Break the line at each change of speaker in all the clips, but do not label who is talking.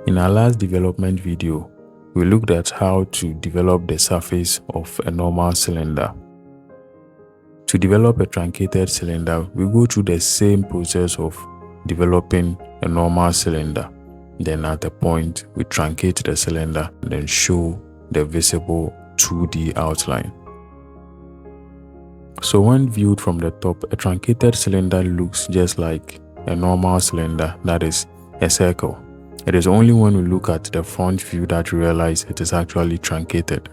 In our last development video, we looked at how to develop the surface of a normal cylinder. To develop a truncated cylinder, we go through the same process of developing a normal cylinder. Then at a point, we truncate the cylinder and then show the visible 2D outline. So when viewed from the top, a truncated cylinder looks just like a normal cylinder, that is, a circle. It is only when we look at the front view that we realize it is actually truncated.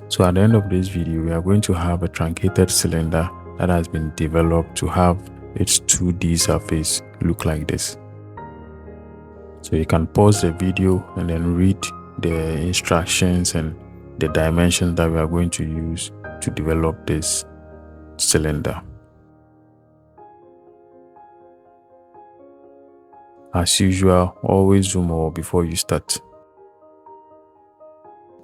So at the end of this video, we are going to have a truncated cylinder that has been developed to have its 2D surface look like this. So you can pause the video and then read the instructions and the dimensions that we are going to use to develop this cylinder. As usual, always zoom out before you start.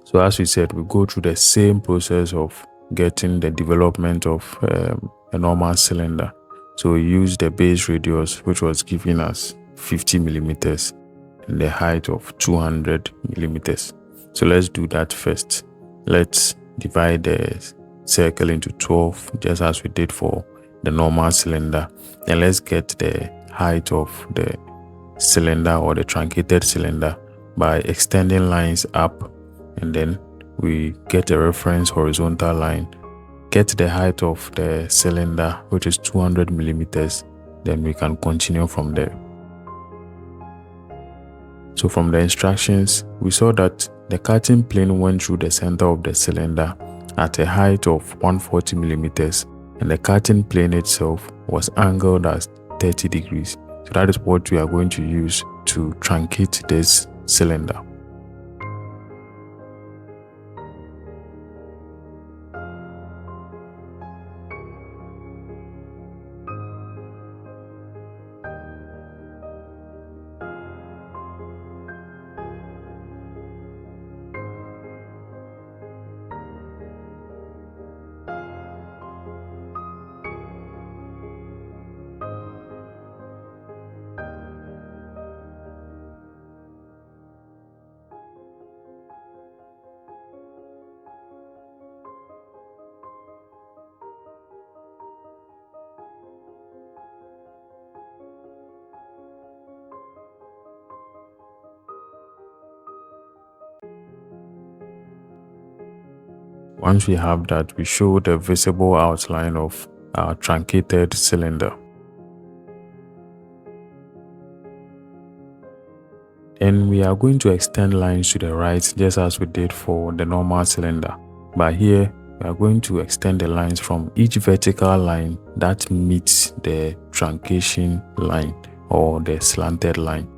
So as we said, we go through the same process of getting the development of a normal cylinder. So we use the base radius, which was giving us 50 millimeters, and the height of 200 millimeters. So let's do that first. Let's divide the circle into 12, just as we did for the normal cylinder. And let's get the height of the cylinder or the truncated cylinder by extending lines up, and then we get a reference horizontal line, get the height of the cylinder, which is 200 millimeters, then we can continue from there. So from the instructions, we saw that the cutting plane went through the center of the cylinder at a height of 140 millimeters, and the cutting plane itself was angled as 30 degrees. So that is what we are going to use to truncate this cylinder. Once we have that, we show the visible outline of our truncated cylinder. Then we are going to extend lines to the right, just as we did for the normal cylinder. But here, we are going to extend the lines from each vertical line that meets the truncation line or the slanted line.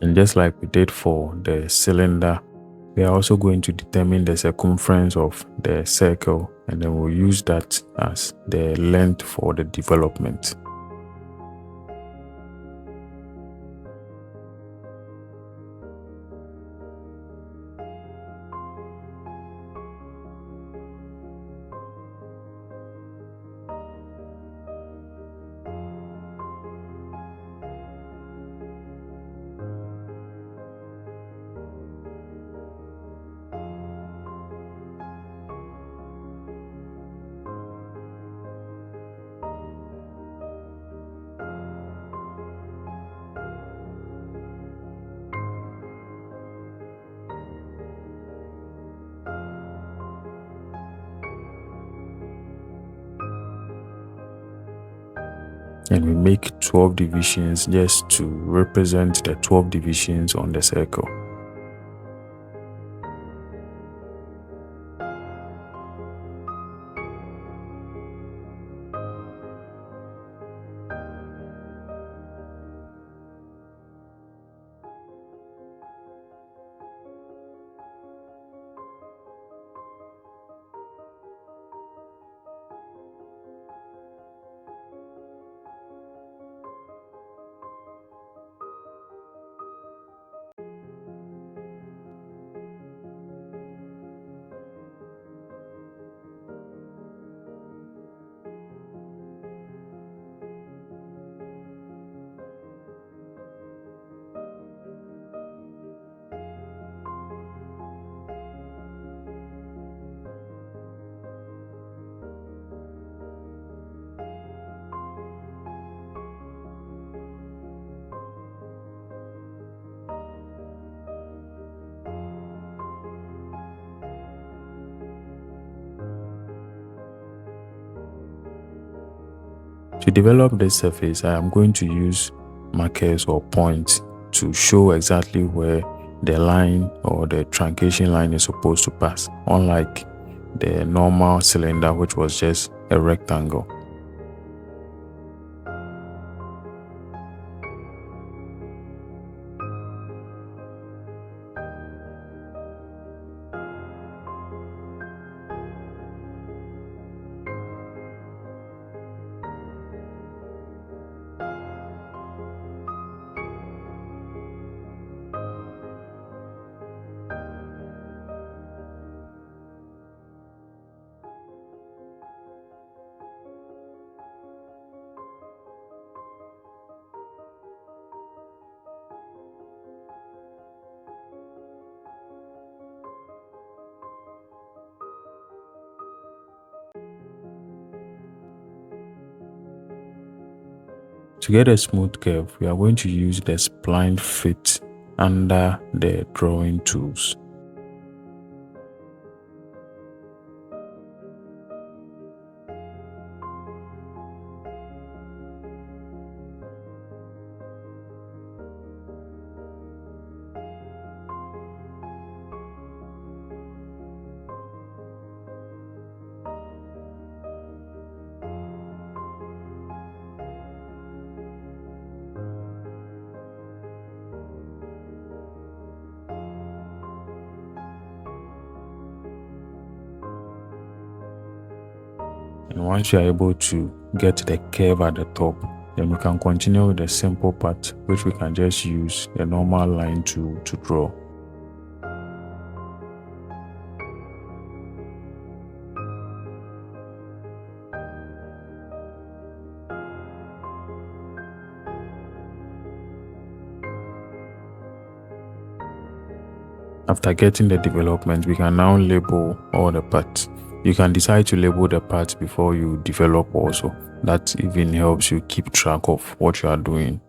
And just like we did for the cylinder, We are also going to determine the circumference of the circle, and then we'll use that as the length for the development. And we make 12 divisions just to represent the 12 divisions on the circle. To develop this surface, I am going to use markers or points to show exactly where the line or the truncation line is supposed to pass, unlike the normal cylinder, which was just a rectangle. To get a smooth curve, we are going to use the spline fit under the drawing tools. And once you are able to get the curve at the top, then we can continue with the simple part, which we can just use the normal line to draw. After getting the development, we can now label all the parts. You can decide to label the parts before you develop also. That even helps you keep track of what you are doing.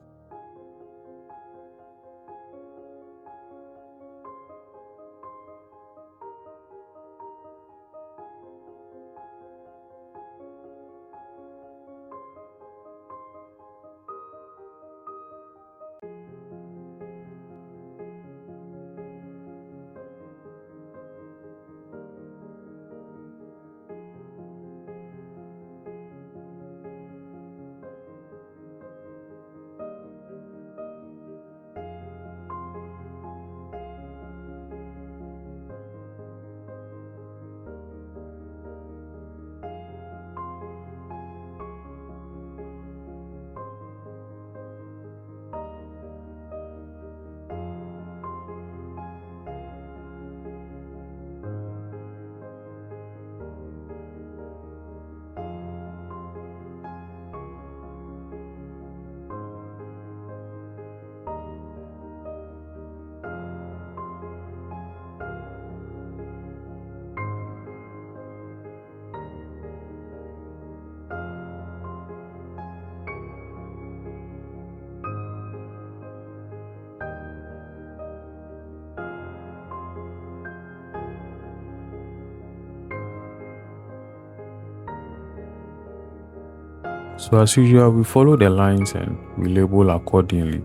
So as usual, we follow the lines and we label accordingly.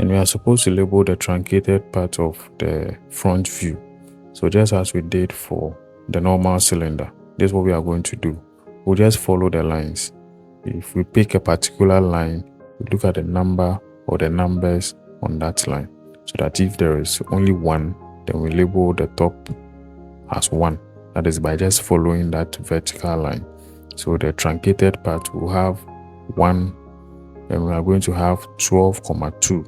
And we are supposed to label the truncated part of the front view. So just as we did for the normal cylinder, this is what we are going to do. We'll just follow the lines. If we pick a particular line, we look at the number or the numbers on that line. So that if there is only one, then we label the top as 1. That is by just following that vertical line. So the truncated part will have 1, and we are going to have 12,2.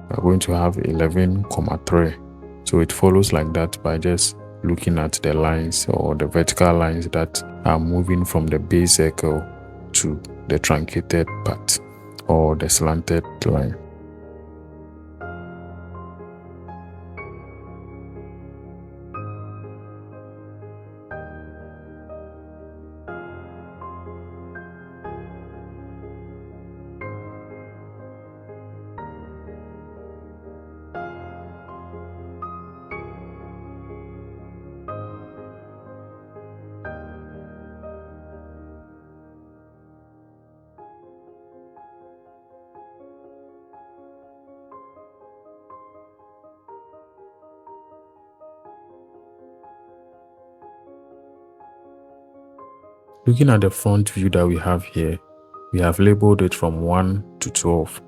We are going to have 11,3. So it follows like that by just looking at the lines or the vertical lines that are moving from the base circle to the truncated part or the slanted line. Looking at the front view that we have here, we have labeled it from 1 to 12.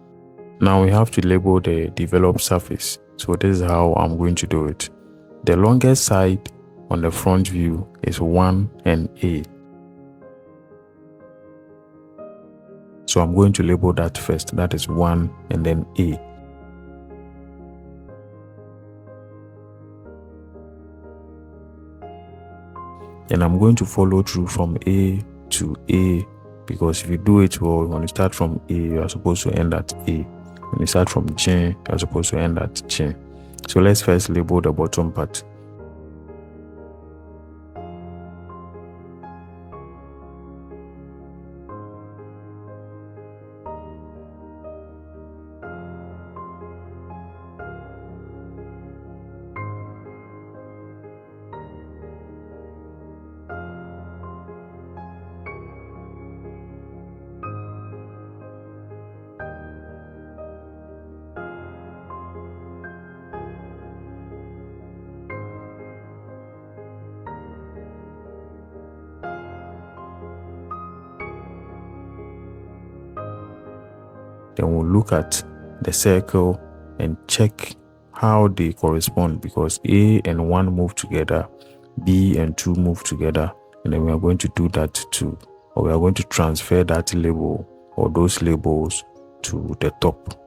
Now we have to label the developed surface. So this is how I'm going to do it. The longest side on the front view is 1 and A. So I'm going to label that first. That is 1 and then A. And I'm going to follow through from A to A, because if you do it well, when you start from A, you are supposed to end at A. When you start from J, you are supposed to end at J. So let's first label the bottom part. Then we'll look at the circle and check how they correspond, because A and 1 move together, B and 2 move together, and then we are going to do that to, or we are going to transfer that label or those labels to the top.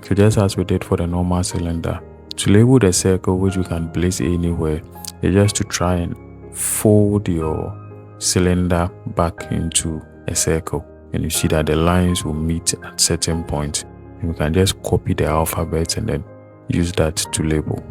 So just as we did for the normal cylinder, to label the circle, which you can place anywhere, is just to try and fold your cylinder back into a circle, and you see that the lines will meet at certain points. And you can just copy the alphabet and then use that to label.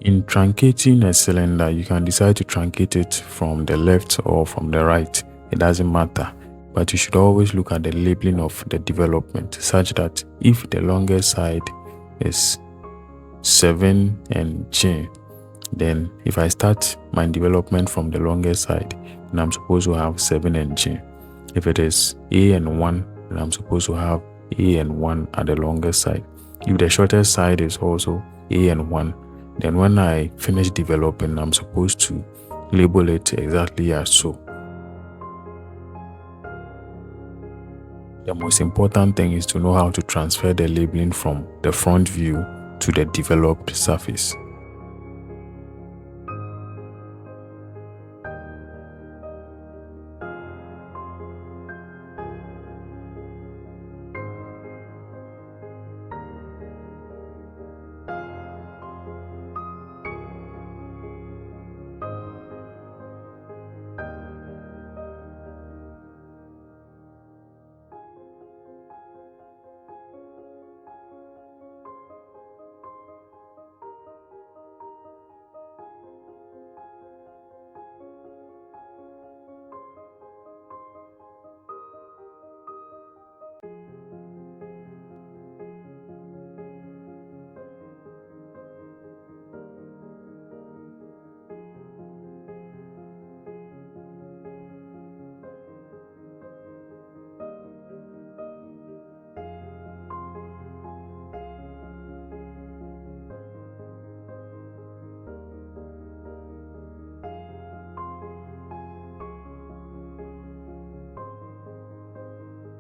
In truncating a cylinder, you can decide to truncate it from the left or from the right. It doesn't matter. But you should always look at the labeling of the development, such that if the longest side is 7 and J, then if I start my development from the longest side, then I'm supposed to have 7 and J. If it is A and 1, then I'm supposed to have A and 1 at the longest side. If the shortest side is also A and 1, then when I finish developing, I'm supposed to label it exactly as so. The most important thing is to know how to transfer the labeling from the front view to the developed surface.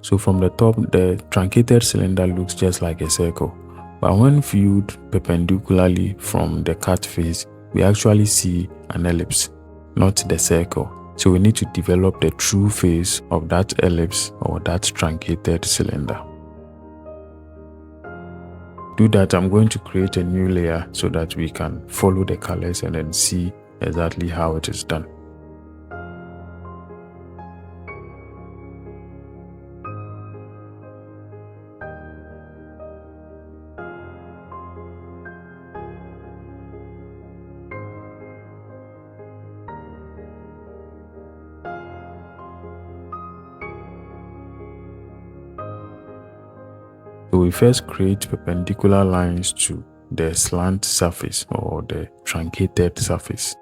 So from the top, the truncated cylinder looks just like a circle. But when viewed perpendicularly from the cut face, we actually see an ellipse, not the circle. So we need to develop the true face of that ellipse or that truncated cylinder. To do that, I'm going to create a new layer so that we can follow the colors and then see exactly how it is done. So we first create perpendicular lines to the slant surface or the truncated surface.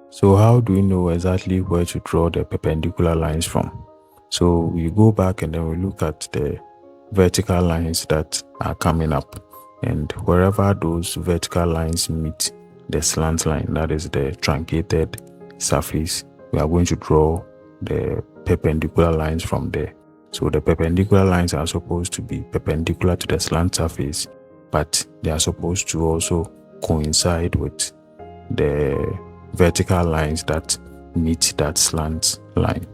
So how do we know exactly where to draw the perpendicular lines from? So we go back and then we look at the vertical lines that are coming up, and wherever those vertical lines meet the slant line, that is the truncated surface, we are going to draw the perpendicular lines from there. So the perpendicular lines are supposed to be perpendicular to the slant surface, but they are supposed to also coincide with the vertical lines that meet that slant line.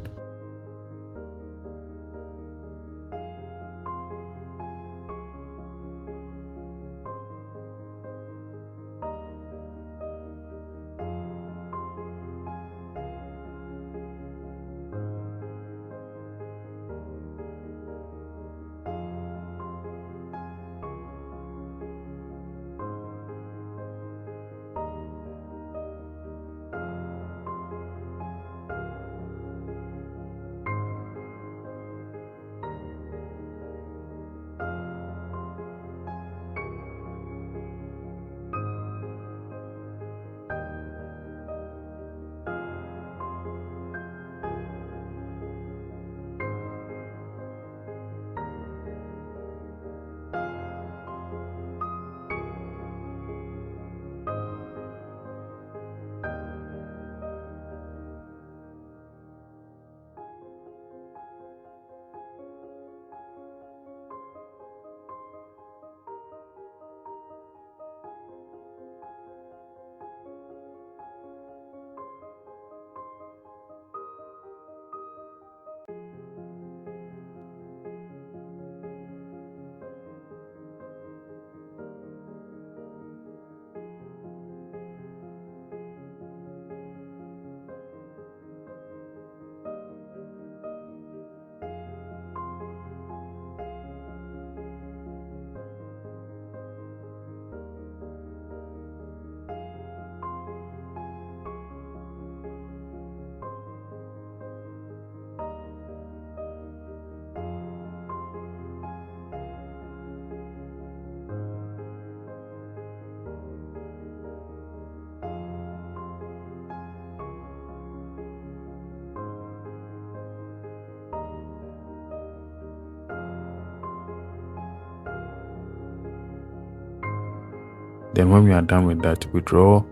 Then when we are done with that, we draw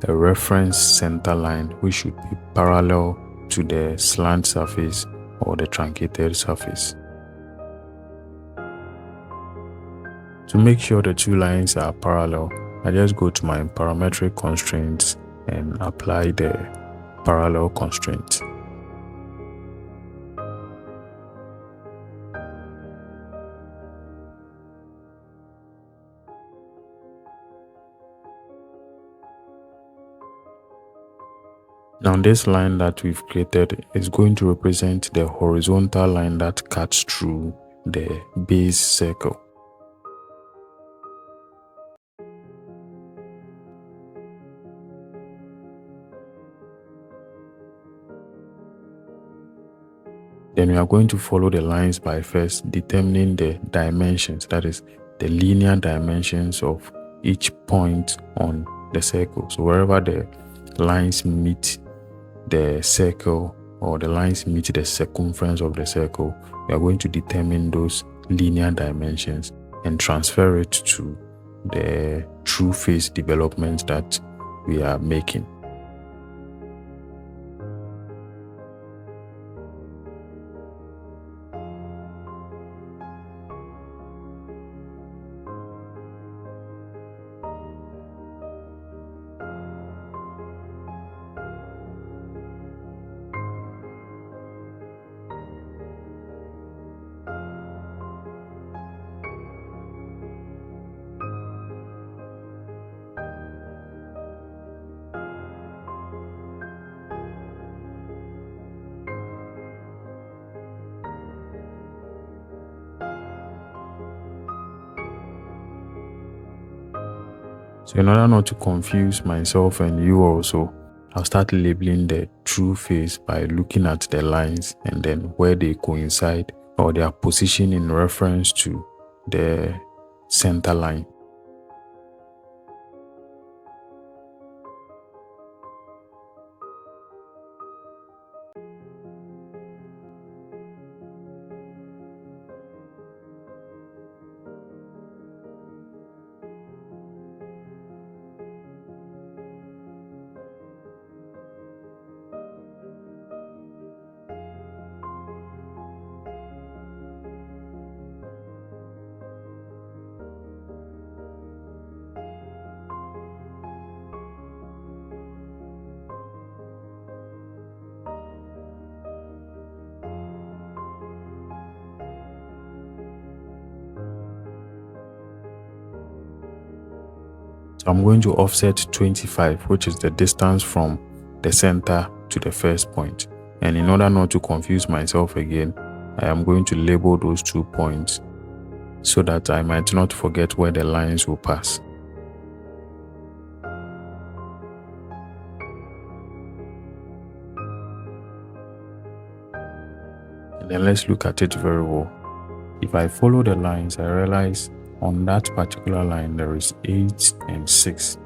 a reference center line which should be parallel to the slant surface or the truncated surface. To make sure the two lines are parallel, I just go to my parametric constraints and apply the parallel constraint. Now this line that we've created is going to represent the horizontal line that cuts through the base circle. Then we are going to follow the lines by first determining the dimensions, that is the linear dimensions of each point on the circle. So wherever the lines meet the circle or the lines meet the circumference of the circle, we are going to determine those linear dimensions and transfer it to the true face development that we are making. So in order not to confuse myself and you also, I'll start labeling the true face by looking at the lines and then where they coincide or their position in reference to the center line. So I'm going to offset 25, which is the distance from the center to the first point. And in order not to confuse myself again, I am going to label those 2 points so that I might not forget where the lines will pass. And then let's look at it very well. If I follow the lines, I realize on that particular line there is 8 and 6.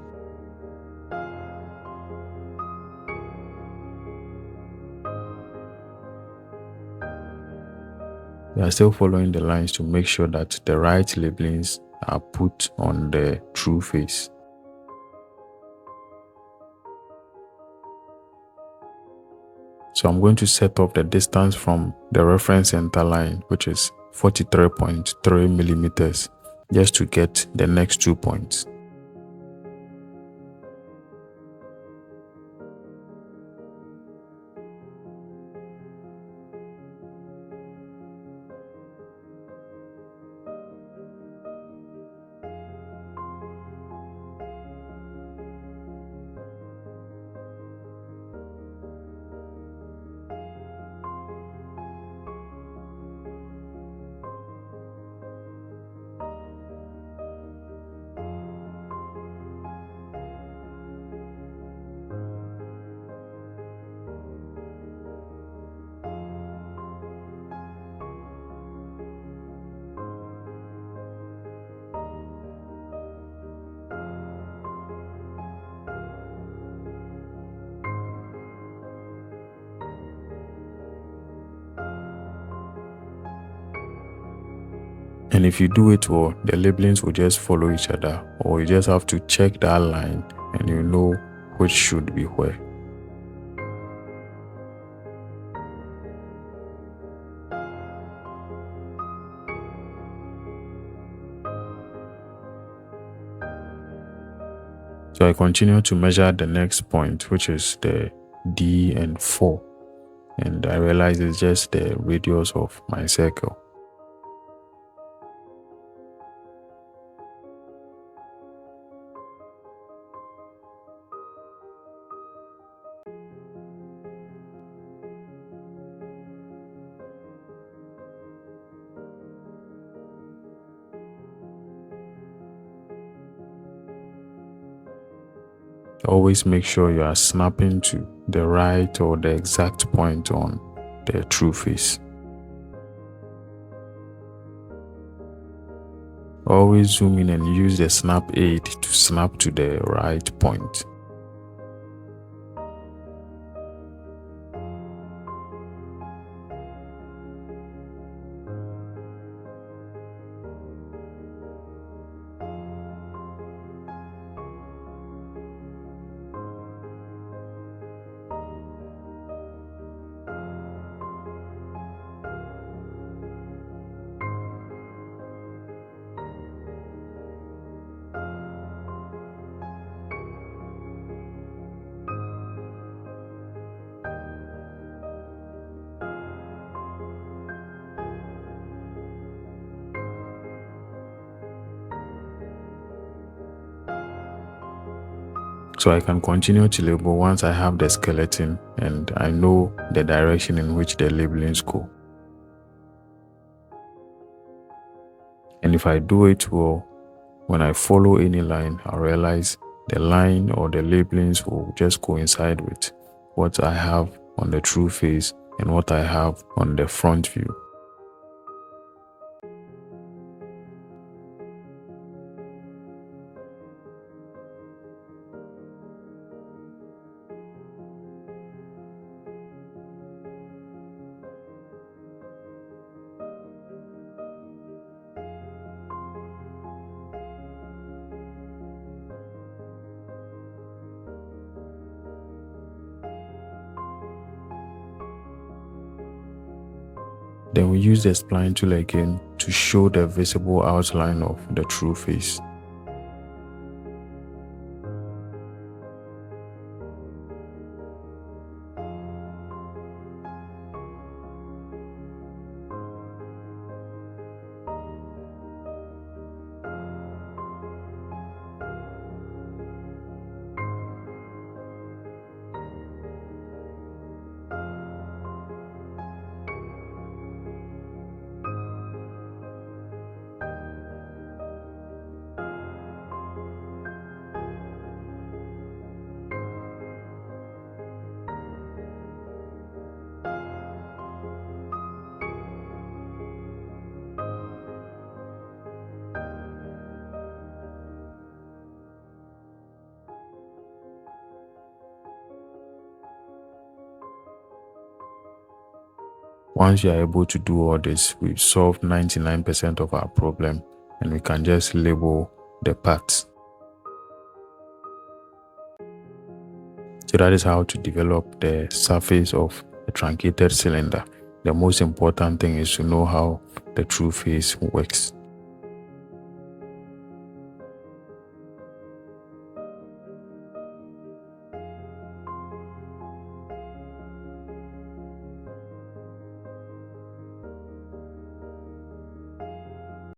We are still following the lines to make sure that the right labelings are put on the true face. So I'm going to set up the distance from the reference center line, which is 43.3 millimeters, just to get the next 2 points. And if you do it well, the labelings will just follow each other, or you just have to check that line and you know which should be where. So I continue to measure the next point, which is the D and 4. And I realize it's just the radius of my circle. Always make sure you are snapping to the right or the exact point on the true face. Always zoom in and use the snap aid to snap to the right point. So I can continue to label once I have the skeleton and I know the direction in which the labelings go. And if I do it well, when I follow any line, I realize the line or the labelings will just coincide with what I have on the true face and what I have on the front view. Then we use the spline tool again to show the visible outline of the true face. Once you are able to do all this, we've solved 99% of our problem and we can just label the parts. So that is how to develop the surface of a truncated cylinder. The most important thing is to know how the true face works.